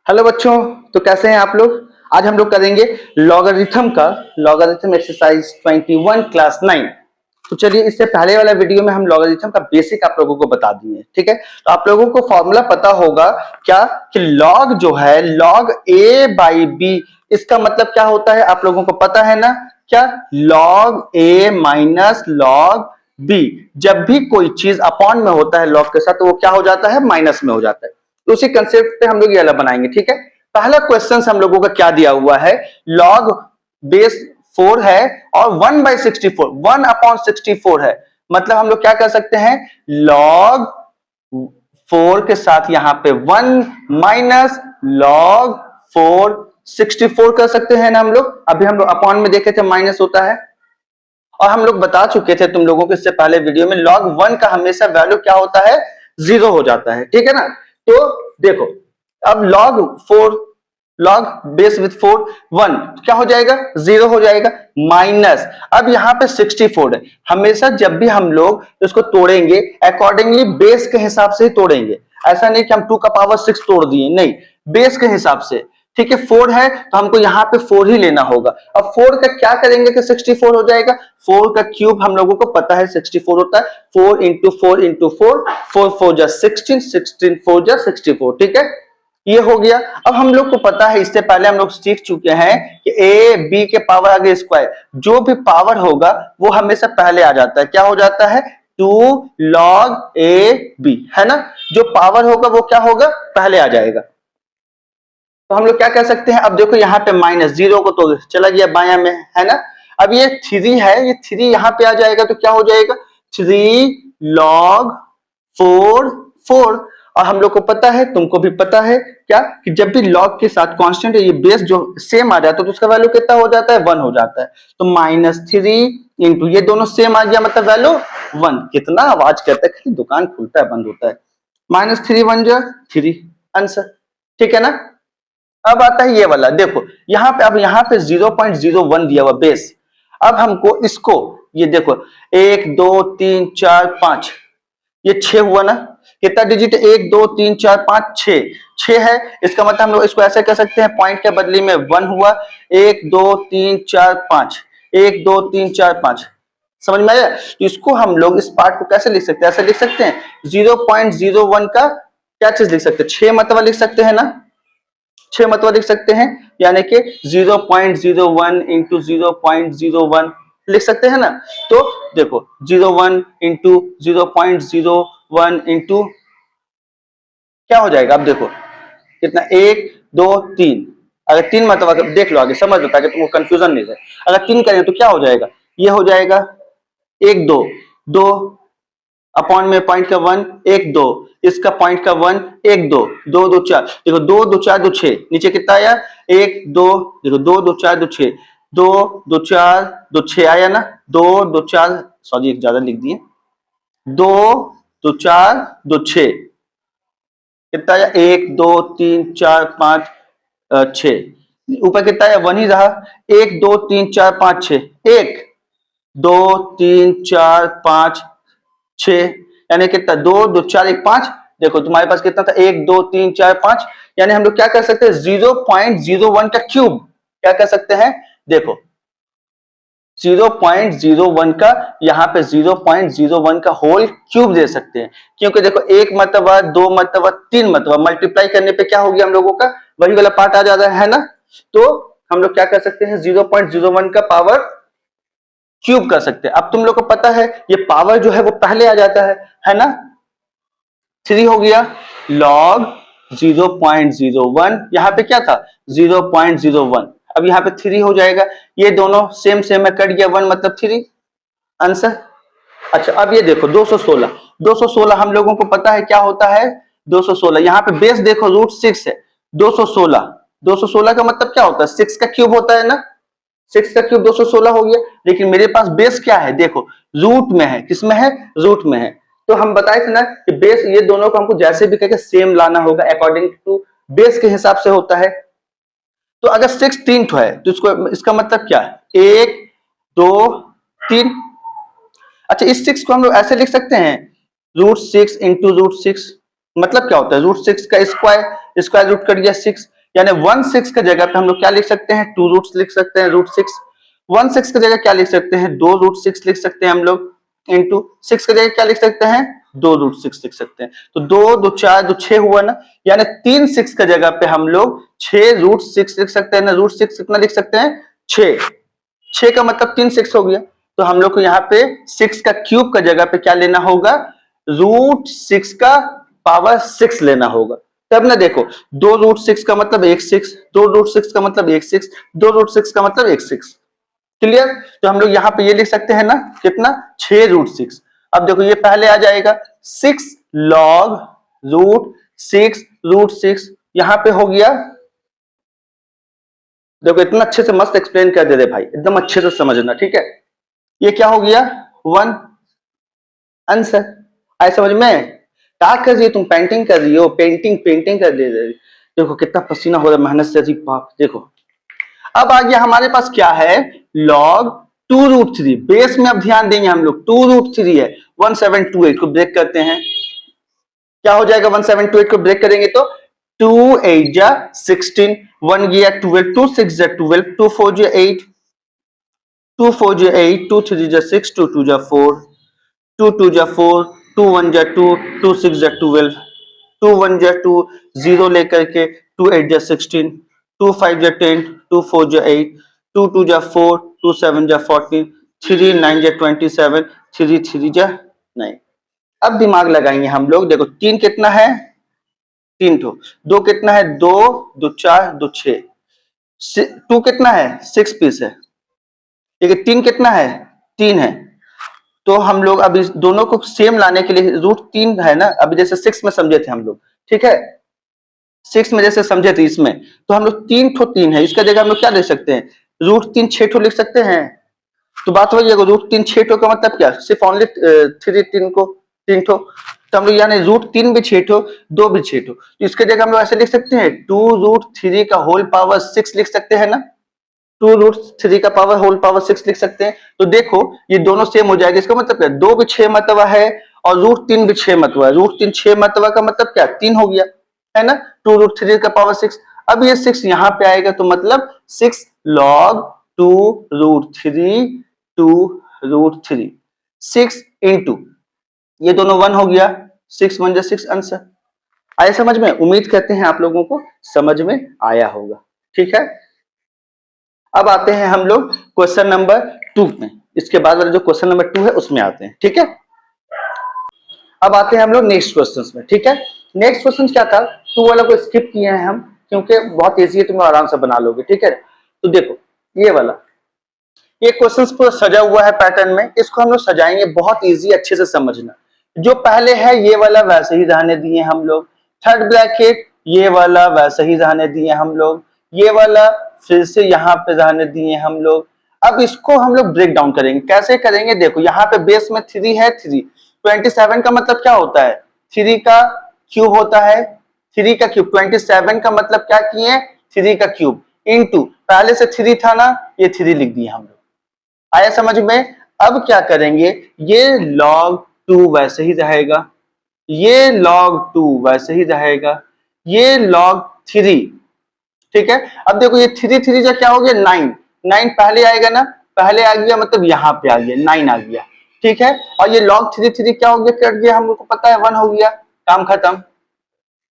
Hello बच्चों, तो कैसे हैं आप लोग। आज हम लोग करेंगे लॉगरिथम का लॉगरिथम एक्सरसाइज 21 क्लास 9। तो चलिए, इससे पहले वाला वीडियो में हम लॉगरिथम का बेसिक आप लोगों को बता दिए, ठीक है। तो आप लोगों को फॉर्मूला पता होगा क्या कि लॉग जो है लॉग ए बाई बी, इसका मतलब क्या होता है आप लोगों को पता है ना। क्या लॉग ए माइनस लॉग बी, जब भी कोई चीज अपॉन में होता है लॉग के साथ तो वो क्या हो जाता है, माइनस में हो जाता है। तो उसी कंसेप्ट पे हम लोग ये वाला बनाएंगे, ठीक है। पहला क्वेश्चन हम लोगों का क्या दिया हुआ है, लॉग बेस 4 है और 1/64, 1/64 है। मतलब हम लोग क्या कर सकते हैं, लॉग 4 के साथ यहाँ पे 1 माइनस लॉग 4 64 कर सकते हैं ना हम लोग। अभी हम लोग अपॉन में देखे थे माइनस होता है, और हम लोग बता चुके थे तुम लोगों को इससे पहले वीडियो में, लॉग 1 का हमेशा वैल्यू क्या होता है, 0 हो जाता है, ठीक है ना। तो देखो, अब लॉग 4, लॉग बेस विथ 4 1 क्या हो जाएगा, 0 हो जाएगा। माइनस, अब यहाँ पे 64 है। हमेशा जब भी हम लोग इसको तोड़ेंगे अकॉर्डिंगली बेस के हिसाब से ही तोड़ेंगे। ऐसा नहीं कि हम 2 का पावर 6 तोड़ दिए, नहीं, बेस के हिसाब से, ठीक है। 4 है तो हमको यहाँ पे 4 ही लेना होगा। अब 4 का क्या करेंगे कि 64 हो जाएगा। 4 का क्यूब हम लोगों को पता है 64 होता है, 4 इंटू 4 इंटू 4, 4 4 जा 16, 16 4 जा 64, ठीक है। ये हो गया। अब हम लोग को पता है, इससे पहले हम लोग सीख चुके हैं कि ए बी के पावर आगे स्क्वायर, जो भी पावर होगा वो हमेशा पहले आ जाता है। क्या हो जाता है, 2 लॉग ए बी, है ना। जो पावर होगा वो क्या होगा, पहले आ जाएगा। तो हम लोग क्या कर सकते हैं, अब देखो यहाँ पे माइनस 0 को तो चला गया बाया में, है ना। अब ये 3 है, ये 3 यहाँ पे आ जाएगा तो क्या हो जाएगा, 3 लॉग 4 4। और हम लोग को पता है, तुमको भी पता है क्या, कि जब भी लॉग के साथ कांस्टेंट ये बेस जो सेम आ जाता है तो उसका वैल्यू कितना हो जाता है, 1 हो जाता है। तो -3 इंटू ये दोनों सेम आ गया, मतलब वैल्यू 1। कितना आवाज करता है, खाली दुकान खुलता है बंद होता है। -3 1 जा 3 आंसर, ठीक है ना। अब आता है ये वाला, देखो यहाँ पे, अब यहाँ पे 0.01 दिया हुआ बेस। अब हमको इसको, ये देखो 1 2 3 4 5, ये 6 हुआ ना। कितना डिजिट, 1 2 3 4 5 6, 6 है। इसका मतलब हम लोग इसको ऐसे कर सकते हैं, पॉइंट के बदले में 1 हुआ, 1 2 3 4 5, 1 2 3 4 5, समझ में आया। तो इसको हम लोग इस पार्ट को कैसे लिख सकते हैं, ऐसे लिख सकते हैं, 0.01 का क्या चीज लिख सकते हैं, 6 मतलब लिख सकते हैं ना, 6 मतलब लिख सकते हैं, यानी कि 0.01 इंटू 0.01 लिख सकते हैं ना। तो देखो 01 इंटू 0.01 इंटू क्या हो जाएगा, अब देखो कितना, 1 2 3। अगर 3 मतलब, अगर देख लो आगे समझ लो ताकि तुमको कंफ्यूजन नहीं रहे। अगर 3 करें तो क्या हो जाएगा, ये हो जाएगा 1 2 2 अपॉन में पॉइंट का 1 1 2, इसका पॉइंट का 1 1 2 2 2 4, देखो 2 2 4 2 6, नीचे कितना आया 1 2, देखो 2 2 4 2 6, 2 2 4 2 6 आया ना, 2 2 4, सॉरी एक ज्यादा लिख दिए, 2 2 4 2 6, कितना आया 1 2 3 4 5 6, ऊपर कितना आया 1 ही रहा, 1 2 3 4 5 6, 1 2 3 4 5 6, यानी कितना 2 2 4 1 5। देखो तुम्हारे पास कितना था, 1 2 3 4 5, यानी हम लोग क्या कर सकते हैं, 0.01 का क्यूब क्या कर सकते हैं, देखो 0.01 का, यहाँ पे 0.01 का होल क्यूब दे सकते हैं। क्योंकि देखो 1 मरतबा 2 मरतबा 3 मरतबा मल्टीप्लाई करने पे क्या हो गया हम लोगों का, वही वाला पार्ट आ जाता है ना। तो हम लोग क्या कर सकते हैं, 0.01 का पावर क्यूब कर सकते हैं। अब तुम लोग को पता है ये पावर जो है वो पहले आ जाता है ना। 3 हो गया लॉग 0.01, यहाँ पे क्या था 0.01, अब यहाँ पे 3 हो जाएगा। ये दोनों सेम सेम में कट गया, 1 मतलब 3 आंसर। अच्छा अब ये देखो 216, 216 हम लोगों को पता है क्या होता है, 216 यहाँ पे बेस देखो √6 है, 216, 216 का मतलब क्या होता है, 6 का क्यूब होता है ना, 6 का क्यूब 216 हो गया। लेकिन मेरे पास बेस क्या है, देखो रूट में है, किसमें है, रूट में है। तो हम बताए थे ना कि बेस, ये दोनों को हमको जैसे भी करके सेम लाना होगा, अकॉर्डिंग टू बेस के हिसाब से होता है। तो अगर 6 3 है तो इसको, इसका मतलब क्या है, 1 2 3। अच्छा इस 6 को हम लोग ऐसे लिख सकते हैं, √6 इंटू √6, मतलब क्या होता है, √6 का स्क्वायर, स्क्वायर रूट कर गया 6, यानी 1/6 की जगह पे हम लोग क्या लिख सकते हैं, 2 रूट्स लिख सकते हैं, √6। 1/6 की जगह क्या लिख सकते हैं, 2 √6 लिख सकते हैं हम लोग, इंटू 6 की जगह क्या लिख सकते हैं, 2 √6 लिख सकते हैं। तो 2 2 4 2 6 हुआ ना, यानी 3 6 की जगह पे हम लोग 6 √6 लिख सकते हैं ना। √6 कितना लिख सकते हैं, 6। 6 का मतलब 3 6 हो गया। तो हम लोग को यहाँ पे 6 का क्यूब का जगह पे क्या लेना होगा, √6 का पावर 6 लेना होगा। तब ना देखो 2 √6 का मतलब 1 6, 2 √6 का मतलब 1 6, 2 √6 का मतलब 1 6। क्लियर। तो हम लोग यहाँ पे ये लिख सकते हैं ना, कितना, 6 √6। अब देखो ये पहले आ जाएगा 6 log √6 √6, यहाँ पे हो गया। देखो इतना अच्छे से मस्त एक्सप्लेन कर दे रहे भाई, एकदम अच्छे से समझना, ठीक है। ये क्या हो गया, 1 आंसर। आए समझ में। क्या कर रही हो तुम, पेंटिंग कर रही हो, पेंटिंग कर दे रही। देखो कितना पसीना हो रहा है मेहनत से, अजीब बाप। देखो अब आ गया हमारे पास क्या है, log 2√3। बेस में अब ध्यान देंगे हम लोग, 2√3 है, 1728 को ब्रेक करते हैं। क्या हो जाएगा, 1728 को ब्रेक करेंगे तो 2 8 जा 16, 1 गया 12, 2 6 जा 12, 2 4 जा 8, 2 4 जा 8, 2 3 जा 6, 2 2 जा 4, 2 2 जा 4, 2 1 जा 2, 2 6 जा 12, 2 1 जा 2, 0 लेकर के 2 8 जा 16, 2 5 जा 10, 2 4 जा 8, 2 2 जा 4, 2 7 जा 14, 3 9 जा 27, 3 3 जा 9। अब दिमाग लगाएंगे हम लोग। देखो 3 कितना है, 3 ठो, 2 कितना है, 2 2 4 2 6, 2 कितना है, 6 पीस है, ठीक है। 3 कितना है, 3 है। तो हम लोग अभी दोनों को सेम लाने के लिए, √3 है ना, अभी जैसे 6 में समझे थे हम लोग, ठीक है। 6 में जैसे समझे थे इसमें, तो हम लोग 3 ठो 3 है, इसका जगह हम लोग क्या लिख सकते हैं, √3 6 ठो लिख सकते हैं। तो बात वही है, √3 6 ठो का मतलब क्या, सिर्फ ओनली 3 को 3 ठो। तो हम लोग यानी √3 भी 6 ठो, 2 भी 6 ठो, तो इसके जगह हम लोग ऐसे लिख सकते हैं, 2√3 का होल पावर 6 लिख सकते हैं ना, 2√3 का पावर होल पावर 6 लिख सकते हैं। तो देखो ये दोनों सेम हो जाएगा, इसका मतलब क्या, 2 भी 6 मतवा है और √3 भी 6 मतवा है। √3 6 मतवा का मतलब क्या, 3 हो गया, है ना। 2√3 का पावर 6, अब ये 6 यहाँ पे आएगा, तो मतलब 6 log 2√3 2√3, 6 इंटू, ये दोनों 1 हो गया, 6 1 जा 6 आंसर। आया समझ में। उम्मीद करते हैं आप लोगों को समझ में आया होगा, ठीक है। अब आते हैं हम लोग क्वेश्चन नंबर 2 में, इसके बाद वाला जो क्वेश्चन नंबर 2 है उसमें आते हैं, ठीक है। अब आते हैं हम लोग नेक्स्ट क्वेश्चंस में, ठीक है। नेक्स्ट क्वेश्चन क्या था, 2 वाला को स्किप किए हैं हम, क्योंकि बहुत इजी है, तुम आराम से बना लोगे, ठीक है। तो देखो ये वाला, ये क्वेश्चंस पूरा सजा हुआ है पैटर्न में, इसको हम लोग सजाएंगे, बहुत इजी, अच्छे से समझना। जो पहले है ये वाला वैसे ही रहने दिए हम लोग, थर्ड ब्रैकेट ये वाला वैसे ही रहने दिए हम लोग, ये वाला फिर से यहाँ पे रहने दिए हम लोग। अब इसको हम लोग ब्रेक डाउन करेंगे, कैसे करेंगे, देखो यहाँ पे बेस में 3 है, 3 27 का मतलब क्या होता है, 3 का क्यूब होता है, 3 का क्यूब, 27 का मतलब क्या किए, 3 का क्यूब इंटू, पहले से 3 था ना, ये 3 लिख दिए हम लोग। आया समझ में। अब क्या करेंगे, ये log 2 वैसे ही रहेगा, ये log 2 वैसे ही रहेगा, ये log 3, ठीक है। अब देखो ये 3 3 जा क्या हो गया, 9 9 पहले आएगा ना, पहले आ गया मतलब यहाँ पे आ गया, 9 आ गया, ठीक है। और ये log 3 3 क्या हो गया, कट गया, हम लोग को पता है 1 हो गया, काम खत्म।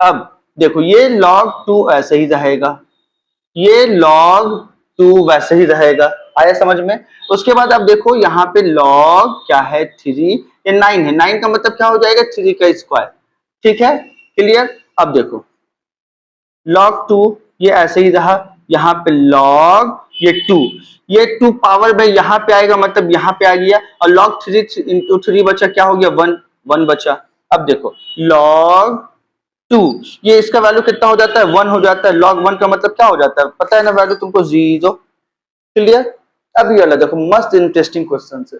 अब देखो ये log 2 ऐसे ही रहेगा, ये log 2 वैसे ही रहेगा, आया समझ में। उसके बाद अब देखो यहाँ पे log क्या है, 3, ये 9 है, 9 का मतलब क्या हो जाएगा, 3 का स्क्वायर, ठीक है, क्लियर। अब देखो log 2 ये ऐसे ही रहा, यहाँ पे log ये 2 पावर में यहाँ पे आएगा, मतलब यहाँ पे आ गया, और log 3 इंटू 3 बचा, क्या हो गया, 1 1 बचा। अब देखो log 2 ये इसका वैल्यू कितना हो जाता है, 1 हो जाता है, log 1 का मतलब क्या हो जाता है, पता है ना वैल्यू तुमको, 0, क्लियर। अब ये वाला देखो मस्त इंटरेस्टिंग क्वेश्चन है,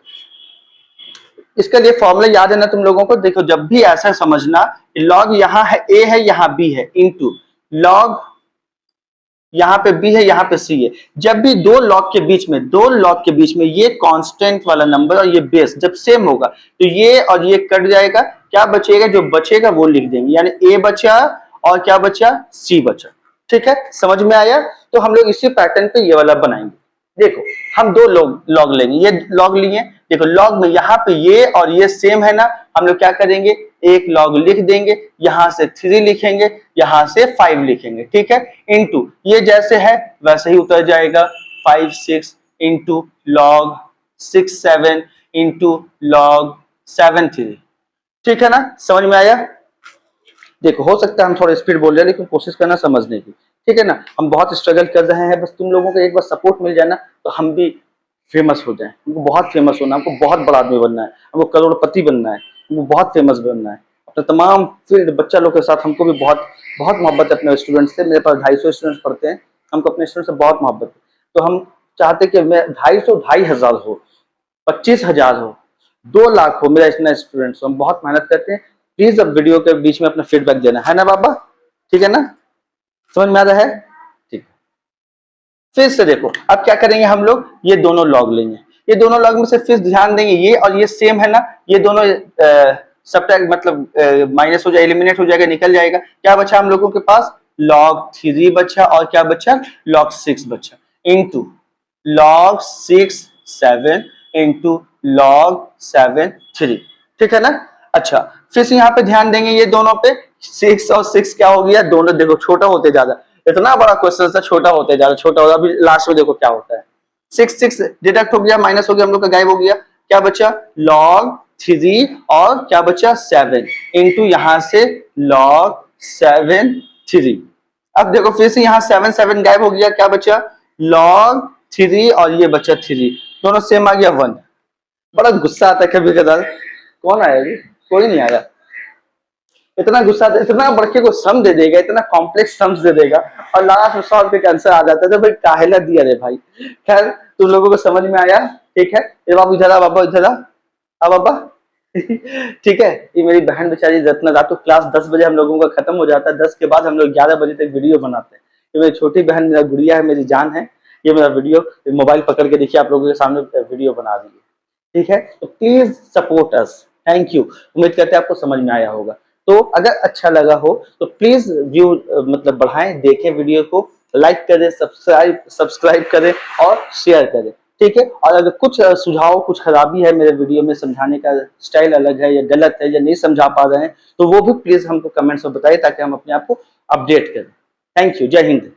इसके लिए फॉर्मूला याद है ना तुम लोगों को। देखो जब भी ऐसा समझना, log यहाँ है a है, यहाँ b है, इंटू log यहाँ पे b है, यहाँ पे c है। जब भी दो लॉग के बीच में ये कांस्टेंट वाला नंबर और ये बेस जब सेम होगा, तो ये और ये कट जाएगा, क्या बचेगा, जो बचेगा वो लिख देंगे, यानी a बचा और क्या बचा, c बचा, ठीक है, समझ में आया? तो हम लोग इसी पैटर्न पे ये वाला बनाएंगे। देखो हम दो लॉग लेंगे, ये लॉग लिए, देखो लॉग में यहाँ पे ये और ये सेम है ना, हम लोग क्या करेंगे, एक लॉग लिख देंगे, यहाँ से 3 लिखेंगे, यहाँ से 5 लिखेंगे, ठीक है, इनटू ये जैसे है वैसे ही उतर जाएगा, 5 6 इंटू लॉग 6 7 इंटू लॉग 7 3, ठीक है ना, समझ में आया? देखो हो सकता है हम थोड़ा स्पीड बोल रहे हैं, लेकिन कोशिश करना समझने की, ठीक है ना, हम बहुत स्ट्रगल कर रहे हैं, बस तुम लोगों को एक बार सपोर्ट मिल जाए ना तो हम भी फेमस हो जाए, हमको बहुत फेमस होना है, हमको बहुत बड़ा आदमी बनना है, हमको करोड़पति बनना है, हमको बहुत फेमस बनना है, अपने तमाम फील्ड बच्चा लोग के साथ हमको भी बहुत बहुत मोहब्बत है अपने स्टूडेंट से, मेरे पास 250 स्टूडेंट्स पढ़ते हैं, हमको अपने स्टूडेंट से बहुत मोहब्बत है, तो हम चाहते कि मैं 250 2,500 हो, 25,000 हो, 2 लाख हो मेरा इतना स्टूडेंट्स, हम बहुत मेहनत करते हैं। प्लीज अब वीडियो के बीच में अपना फीडबैक देना है ना बाबा, ठीक है ना, समझ में आ रहा है? ठीक है, फिर से देखो अब क्या करेंगे हम लोग, ये दोनों लॉग लेंगे, ये दोनों लॉग में से फिर ध्यान देंगे ये और ये सेम है ना, ये दोनों सब्ट्रैक्ट मतलब माइनस हो जाए, एलिमिनेट हो जाएगा, निकल जाएगा, क्या बचा हम लोगों के पास, log 3 बचा और क्या बचा, log 6 बचा, इनटू log 6 7 इंटू log 7 3, ठीक है ना। अच्छा फिर से यहाँ पे ध्यान देंगे ये दोनों पे, 6 और 6 क्या हो गया, दोनों देखो छोटा होते जा रहा, इतना बड़ा क्वेश्चन था, छोटा होते जा रहा, छोटा हो रहा, अभी लास्ट में देखो क्या होता है, 6 6 डिडक्ट हो गया, माइनस हो गया, हम लोग का गायब हो गया, क्या बचा log 3 और क्या बचा 7 इंटू यहाँ से log 7 3, अब देखो फिर से यहाँ 7 7 गायब हो गया, क्या बचा log 3 और ये बचा 3, दोनों सेम आ गया 1, बड़ा गुस्सा आता है कभी कदार, कौन आया जी, कोई नहीं आया, इतना गुस्सा आता है, इतना बड़के को सम दे देगा, इतना कॉम्प्लेक्स सम्स दे देगा और लास्ट में सॉल्व करके आंसर आ जाता है, तो भाई काहेला दिया रे भाई। खैर तुम लोगों को समझ में आया, ठीक है, ये बाबू इधर आ, बाबा इधर आ बाबा ठीक है, ये मेरी बहन बेचारी रत्ना, रात को क्लास 10 बजे हम लोगों का खत्म हो जाता है, 10 के बाद हम लोग 11 बजे तक वीडियो बनाते हैं, ये मेरी छोटी बहन, मेरा गुड़िया है, मेरी जान है, ये मेरा वीडियो मोबाइल पकड़ के देखिए आप लोगों के सामने वीडियो बना रही है, ठीक है, तो please support us, thank you, उम्मीद करते हैं आपको समझ में आया होगा, तो अगर अच्छा लगा हो तो प्लीज व्यू मतलब बढ़ाएं, देखें वीडियो को, लाइक करें, सब्सक्राइब करें और शेयर करें, ठीक है, और अगर कुछ सुझाव, कुछ खराबी है मेरे वीडियो में, समझाने का स्टाइल अलग है या गलत है या नहीं समझा पा रहे हैं, तो वो भी प्लीज हमको कमेंट्स में बताइए ताकि हम अपने आप को अपडेट करें। थैंक यू, जय हिंद।